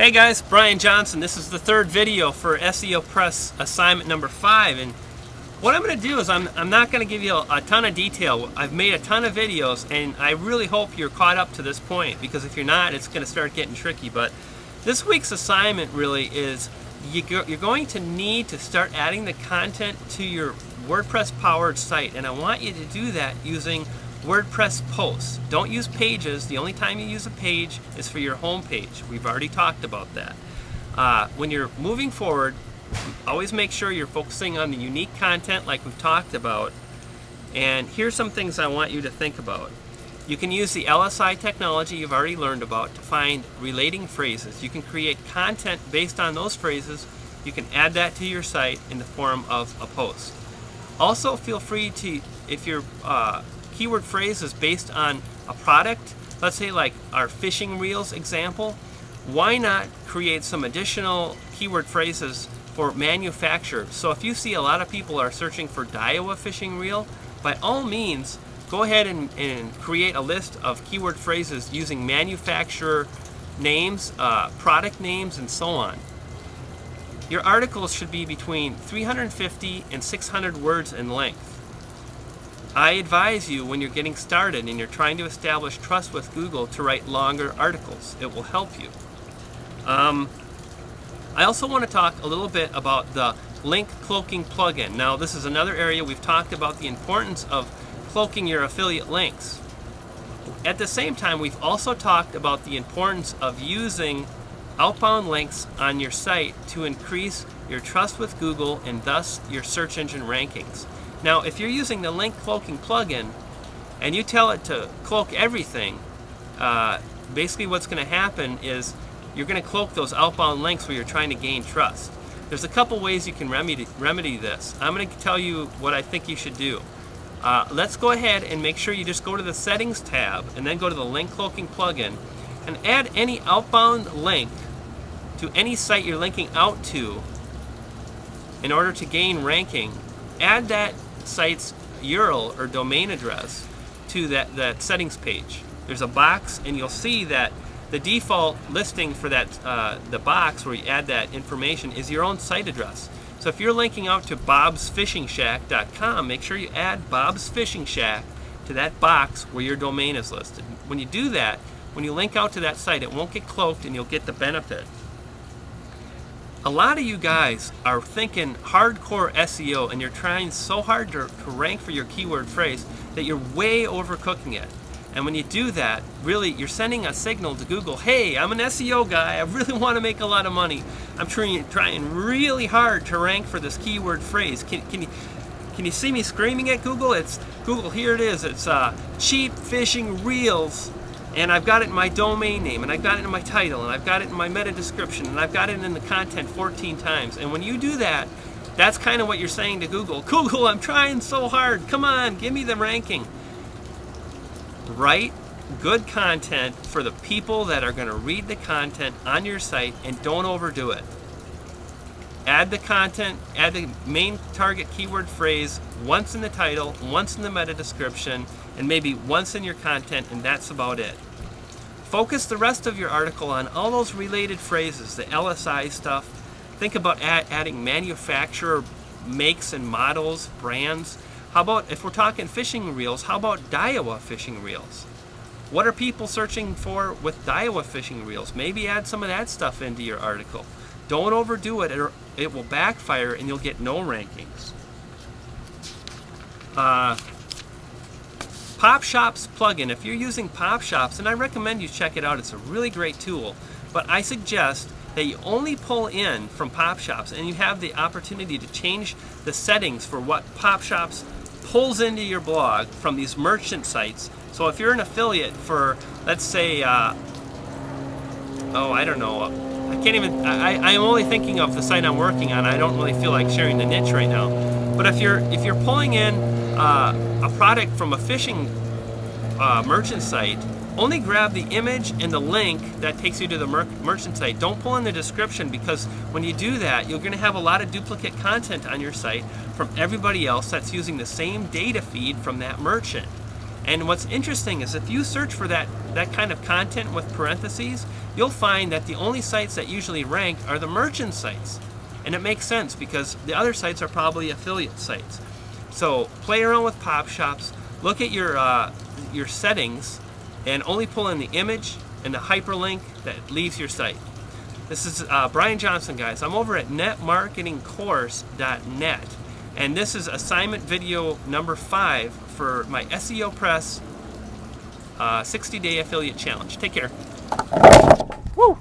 Hey guys, Brian Johnson. This is the third video for SeoPress assignment number 5, and what I'm going to do is I'm not going to give you a ton of detail. I've made a ton of videos and I really hope you're caught up to this point, because if you're not, it's going to start getting tricky. But this week's assignment really is you're going to need to start adding the content to your WordPress powered site, and I want you to do that using WordPress posts. Don't use pages. The only time you use a page is for your home page. We've already talked about that. When you're moving forward, always make sure you're focusing on the unique content like we've talked about. And here's some things I want you to think about. You can use the LSI technology you've already learned about to find relating phrases. You can create content based on those phrases. You can add that to your site in the form of a post. Also, feel free to, if your keyword phrase is based on a product, let's say like our fishing reels example, why not create some additional keyword phrases for manufacturers? So if you see a lot of people are searching for Daiwa fishing reel, by all means go ahead and create a list of keyword phrases using manufacturer names, product names, and so on. Your articles should be between 350 and 600 words in length. I advise you, when you're getting started and you're trying to establish trust with Google, to write longer articles. It will help you. I also want to talk a little bit about the link cloaking plugin. Now, this is another area we've talked about, the importance of cloaking your affiliate links. At the same time, we've also talked about the importance of using outbound links on your site to increase your trust with Google and thus your search engine rankings. Now, if you're using the link cloaking plugin and you tell it to cloak everything, basically what's going to happen is you're going to cloak those outbound links where you're trying to gain trust. There's a couple ways you can remedy this. I'm going to tell you what I think you should do. Let's go ahead and make sure you just go to the settings tab and then go to the link cloaking plugin and add any outbound link to any site you're linking out to in order to gain ranking. Add that site's URL or domain address to that settings page. There's a box, and you'll see that the default listing for that the box where you add that information is your own site address. So if you're linking out to bobsfishingshack.com, make sure you add Bob's Fishing Shack to that box where your domain is listed. When you do that, when you link out to that site, it won't get cloaked and you'll get the benefit. A lot of you guys are thinking hardcore SEO and you're trying so hard to rank for your keyword phrase that you're way overcooking it. And when you do that, really you're sending a signal to Google, hey, I'm an SEO guy, I really want to make a lot of money. I'm trying really hard to rank for this keyword phrase. Can you see me screaming at Google? It's Google, here it is, it's cheap fishing reels. And I've got it in my domain name, and I've got it in my title, and I've got it in my meta description, and I've got it in the content 14 times. And when you do that, that's kind of what you're saying to Google. Google, I'm trying so hard. Come on, give me the ranking. Write good content for the people that are going to read the content on your site, and don't overdo it. Add the content, add the main target keyword phrase once in the title, once in the meta description, and maybe once in your content, and that's about it. Focus the rest of your article on all those related phrases, the LSI stuff. Think about adding manufacturer makes and models, brands. How about, if we're talking fishing reels, how about Daiwa fishing reels? What are people searching for with Daiwa fishing reels? Maybe add some of that stuff into your article. Don't overdo it, or it will backfire and you'll get no rankings. PopShops plugin. If you're using PopShops, and I recommend you check it out, it's a really great tool, but I suggest that you only pull in from PopShops and you have the opportunity to change the settings for what PopShops pulls into your blog from these merchant sites. So if you're an affiliate for, let's say, I don't know, I'm only thinking of the site I'm working on. I don't really feel like sharing the niche right now. But if you're pulling in a product from a fishing merchant site, only grab the image and the link that takes you to the merchant site. Don't pull in the description, because when you do that, you're going to have a lot of duplicate content on your site from everybody else that's using the same data feed from that merchant. And what's interesting is if you search for that kind of content with parentheses, you'll find that the only sites that usually rank are the merchant sites. And it makes sense because the other sites are probably affiliate sites. So play around with pop shops, look at your settings, and only pull in the image and the hyperlink that leaves your site. This is Brian Johnson, guys. I'm over at netmarketingcourse.net, and this is assignment video number 5 for my SeoPress 60-day affiliate challenge. Take care. Woo!